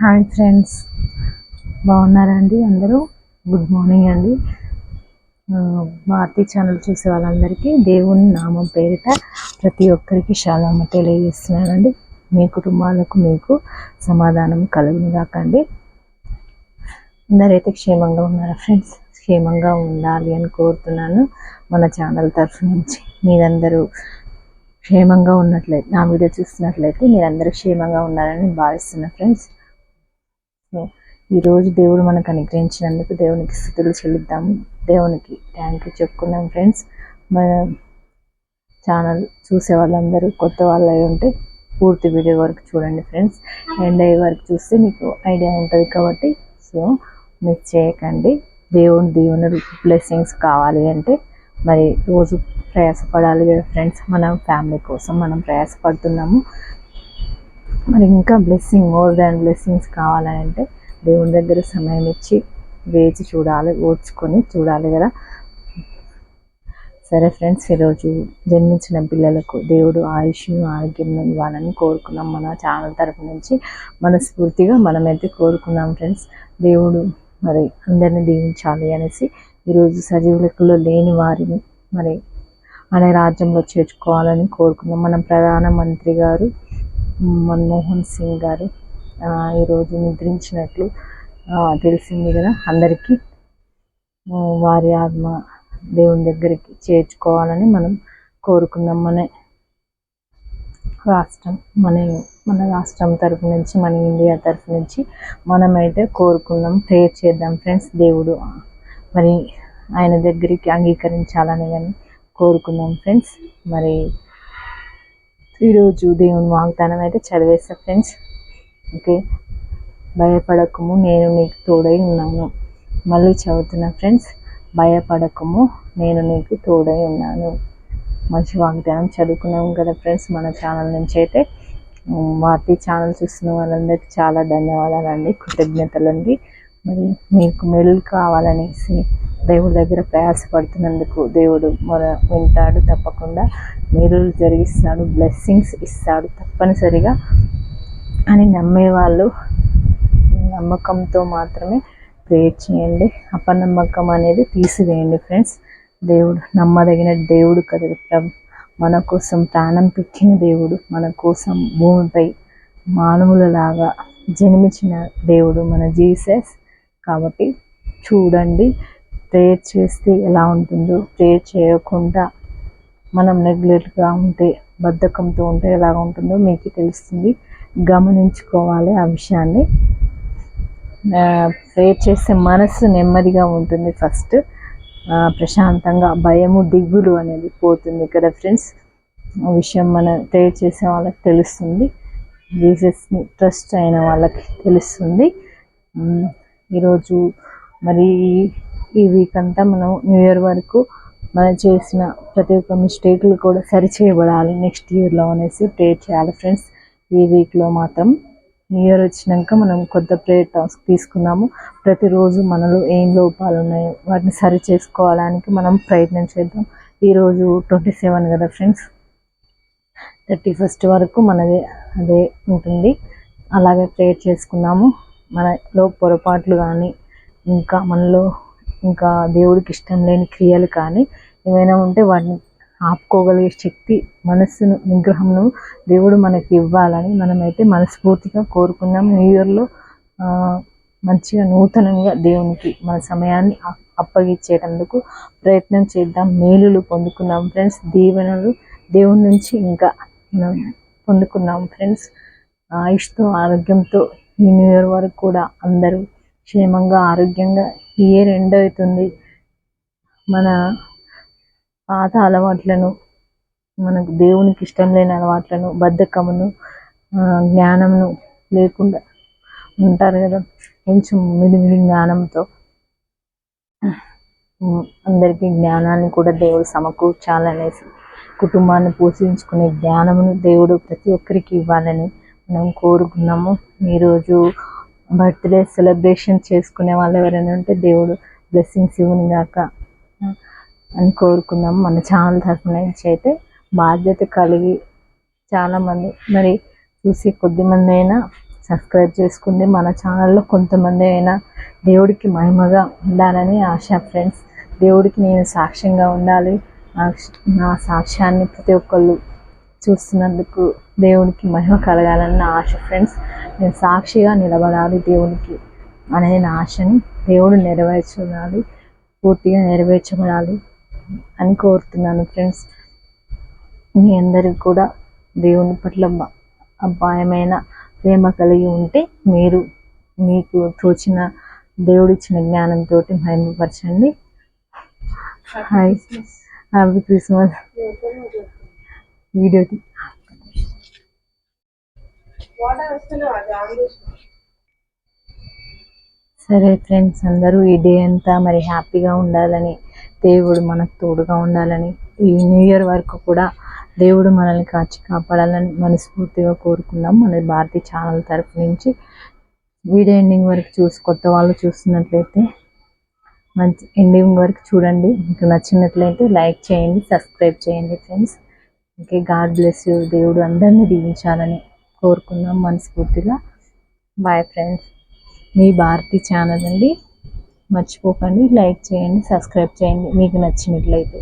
Hi friends, బాగున్నారండి అందరూ? Good morning అండి. భారతీ ఛానల్ చూసే వాళ్ళందరికీ దేవుని నామం పేరిట ప్రతి ఒక్కరికి షాలోమ్ తెలియజేస్తున్నానండి. మీ కుటుంబాలకు మీకు సమాధానం కలుగును కాకండి. అందరైతే క్షేమంగా ఉన్నారా ఫ్రెండ్స్? క్షేమంగా ఉండాలి అని కోరుతున్నాను. మన ఛానల్ తరఫు నుంచి మీరందరూ క్షేమంగా ఉన్నట్లయితే, నా వీడియో చూస్తున్నట్లయితే మీరందరూ క్షేమంగా ఉన్నారని భావిస్తున్నా ఫ్రెండ్స్. సో ఈరోజు దేవుడు మనకు అనుగ్రహించినందుకు దేవునికి స్తుతులు చెల్లిద్దాము. దేవునికి థ్యాంక్ యూ చెప్పుకున్నాం ఫ్రెండ్స్. మన ఛానల్ చూసే వాళ్ళందరూ కొత్త వాళ్ళు అయి ఉంటే పూర్తి వీడియో వరకు చూడండి ఫ్రెండ్స్. ఎండ్ అయ్యే వరకు చూస్తే మీకు ఐడియా ఉంటుంది కాబట్టి సో మిస్ చేయకండి. దేవుని దీవెనలు బ్లెస్సింగ్స్ కావాలి అంటే మరి రోజు ప్రయాసపడాలి కదా ఫ్రెండ్స్. మనం ఫ్యామిలీ కోసం మనం ప్రయాసపడుతున్నాము. మరి ఇంకా మోర్ దాన్ బ్లెస్సింగ్స్ కావాలని అంటే దేవుని దగ్గర సమయం ఇచ్చి వేచి చూడాలి, ఓర్చుకొని చూడాలి కదా. సరే ఫ్రెండ్స్, ఈరోజు జన్మించిన పిల్లలకు దేవుడు ఆయుష్ ఆరోగ్యం ఇవ్వాలని కోరుకున్నాం. మన ఛానల్ తరఫు నుంచి మనస్ఫూర్తిగా మనమైతే కోరుకున్నాం ఫ్రెండ్స్. దేవుడు మరి అందరిని దీవించాలి అనేసి ఈరోజు సజీవులకులో లేని వారిని మరి అనే రాజ్యంలో చేర్చుకోవాలని కోరుకున్నాం. మన ప్రధానమంత్రి గారు మన్మోహన్ సింగ్ గారు ఈరోజు నిద్రించినట్లు తెలిసింది కదా అందరికీ. వారి ఆత్మ దేవుని దగ్గరికి చేర్చుకోవాలని మనం కోరుకుందాం. మన రాష్ట్రం తరఫు నుంచి, మన ఇండియా తరఫు నుంచి మనమైతే కోరుకుందాం, ప్రేయర్ చేద్దాం ఫ్రెండ్స్. దేవుడు మరి ఆయన దగ్గరికి అంగీకరించాలని కానీ కోరుకుందాం ఫ్రెండ్స్. మరి ఈరోజు దేవుని వాగ్దానం అయితే చదివేస్తా ఫ్రెండ్స్. ఓకే, భయపడకము, నేను నీకు తోడై ఉన్నాను. మళ్ళీ చదువుతున్నా ఫ్రెండ్స్, భయపడకము, నేను నీకు తోడై ఉన్నాను. మంచి వాగ్దానం చదువుకున్నాం కదా ఫ్రెండ్స్. మన ఛానల్ నుంచి అయితే భారతీ ఛానల్ చూస్తున్న వాళ్ళందరికీ చాలా ధన్యవాదాలండి, కృతజ్ఞతలండి. మరి మీకు మెలు కావాలనేసి దేవుడి దగ్గర ప్రయాసపడుతున్నందుకు దేవుడు వింటాడు, తప్పకుండా మేలు జరిగిస్తాడు, బ్లెస్సింగ్స్ ఇస్తాడు తప్పనిసరిగా అని నమ్మేవాళ్ళు నమ్మకంతో మాత్రమే ప్రేయర్ చేయండి. అపనమ్మకం అనేది తీసివేయండి ఫ్రెండ్స్. దేవుడు నమ్మదగిన దేవుడు కదా. మన కోసం ప్రాణం పెట్టిన దేవుడు, మన కోసం భూమిపై మానవులలాగా జన్మించిన దేవుడు మన జీసస్. కాబట్టి చూడండి, ప్రేయర్ చేస్తే ఎలా ఉంటుందో, ప్రేయర్ చేయకుండా మనం నెగ్లెక్ట్గా ఉంటే, బద్ధకంతో ఉంటే ఎలా ఉంటుందో మీకు తెలుస్తుంది. గమనించుకోవాలి ఆ విషయాన్ని. ప్రేయర్ చేస్తే మనసు నెమ్మదిగా ఉంటుంది ఫస్ట్, ప్రశాంతంగా, భయము దిగులు అనేది పోతుంది కదా ఫ్రెండ్స్. ఆ విషయం మనం ప్రేయర్ చేసే వాళ్ళకి తెలుస్తుంది, జీసస్ని ట్రస్ట్ అయిన వాళ్ళకి తెలుస్తుంది. ఈరోజు మరి ఈ వీక్ అంతా మనం న్యూ ఇయర్ వరకు మనం చేసిన ప్రతి ఒక్క మిస్టేక్లు కూడా సరిచేయబడాలి నెక్స్ట్ ఇయర్లో అనేసి ప్రేయర్ చేయాలి ఫ్రెండ్స్. ఈ వీక్లో మాత్రం న్యూ ఇయర్ వచ్చినాక మనం కొత్త ప్రేయర్ టాస్క్ తీసుకున్నాము. ప్రతిరోజు మనలో ఏం లోపాలు ఉన్నాయో వాటిని సరి చేసుకోవడానికి మనం ప్రయత్నం చేద్దాం. ఈరోజు 27 కదా ఫ్రెండ్స్, 31st వరకు మనది అదే ఉంటుంది. అలాగే ప్రేయర్ చేసుకున్నాము. మనలో పొరపాట్లు కానీ మనలో ఇంకా దేవుడికి ఇష్టం లేని క్రియలు కానీ ఏమైనా ఉంటే వాటిని ఆపుకోగలిగే శక్తి, మనస్సును, నిగ్రహంను దేవుడు మనకి ఇవ్వాలని మనమైతే మనస్ఫూర్తిగా కోరుకుందాం. న్యూ ఇయర్లో మంచిగా నూతనంగా దేవునికి మన సమయాన్ని అప్పగించేటందుకు ప్రయత్నం చేద్దాం. మేలులు పొందుకుందాం ఫ్రెండ్స్. దీవెనలు దేవుని నుంచి ఇంకా మనం పొందుకున్నాం ఫ్రెండ్స్. ఆయుష్తో, ఆరోగ్యంతో ఈ న్యూ ఇయర్ వరకు కూడా అందరూ క్షేమంగా, ఆరోగ్యంగా ఈ ఇయర్ ఎండ్ అవుతుంది. మన పాత అలవాట్లను, మనకు దేవునికి ఇష్టం లేని అలవాట్లను, బద్ధకమును, జ్ఞానమును లేకుండా ఉంటారు కదా, కొంచెం మిడిమిడి జ్ఞానంతో అందరికీ జ్ఞానాన్ని కూడా దేవుడు సమకూర్చాలనేసి, కుటుంబాన్ని పోషించుకునే జ్ఞానమును దేవుడు ప్రతి ఒక్కరికి ఇవ్వాలని మనం కోరుకున్నాము. ఈరోజు బర్త్డే సెలబ్రేషన్ చేసుకునే వాళ్ళు ఎవరైనా ఉంటే దేవుడు బ్లెస్సింగ్స్ ఇవ్వని గాక అని కోరుకుందాం. మన ఛానల్ తరఫున నుంచి అయితే బాధ్యత కలిగి చాలామంది మరి చూసి కొద్దిమంది అయినా సబ్స్క్రైబ్ చేసుకుంది. మన ఛానల్లో కొంతమంది అయినా దేవుడికి మహిమగా ఉండాలని ఆశ ఫ్రెండ్స్. దేవుడికి నేను సాక్ష్యంగా ఉండాలి. నా సాక్ష్యాన్ని ప్రతి ఒక్కళ్ళు చూస్తున్నందుకు దేవునికి మహిమ కలగాలని నా ఆశ ఫ్రెండ్స్. నేను సాక్షిగా నిలబడాలి దేవునికి అనే నా ఆశని దేవుడు నెరవేర్చాలి, పూర్తిగా నెరవేర్చబడాలి అని కోరుతున్నాను ఫ్రెండ్స్. మీ అందరికి కూడా దేవుని పట్ల అపాయమైన ప్రేమ కలిగి ఉంటే మీరు మీకు తోచిన దేవుడిచ్చిన జ్ఞానంతో మహిమపరచండి. Hi, happy Christmas. వీడియోకి సరే ఫ్రెండ్స్, అందరూ ఈ డే అంతా మరి హ్యాపీగా ఉండాలని, దేవుడు మనకు తోడుగా ఉండాలని, ఈ న్యూ ఇయర్ వరకు కూడా దేవుడు మనల్ని కాచి కాపాడాలని మనస్ఫూర్తిగా కోరుకున్నాం. మన భారతీయ ఛానల్ తరఫు నుంచి వీడియో ఎండింగ్ వరకు కొత్త వాళ్ళు చూస్తున్నట్లయితే మంచి ఎండింగ్ వరకు చూడండి. మీకు నచ్చినట్లయితే లైక్ చేయండి, సబ్స్క్రైబ్ చేయండి friends. Okay, God bless you. దేవుడు అందరినీ దీవించాలని కోరుకున్నాం మనస్ఫూర్తిగా. Bye friends. మీ భారతి ఛానల్ అండి. మర్చిపోకండి, లైక్ చేయండి, సబ్స్క్రైబ్ చేయండి మీకు నచ్చినట్లయితే.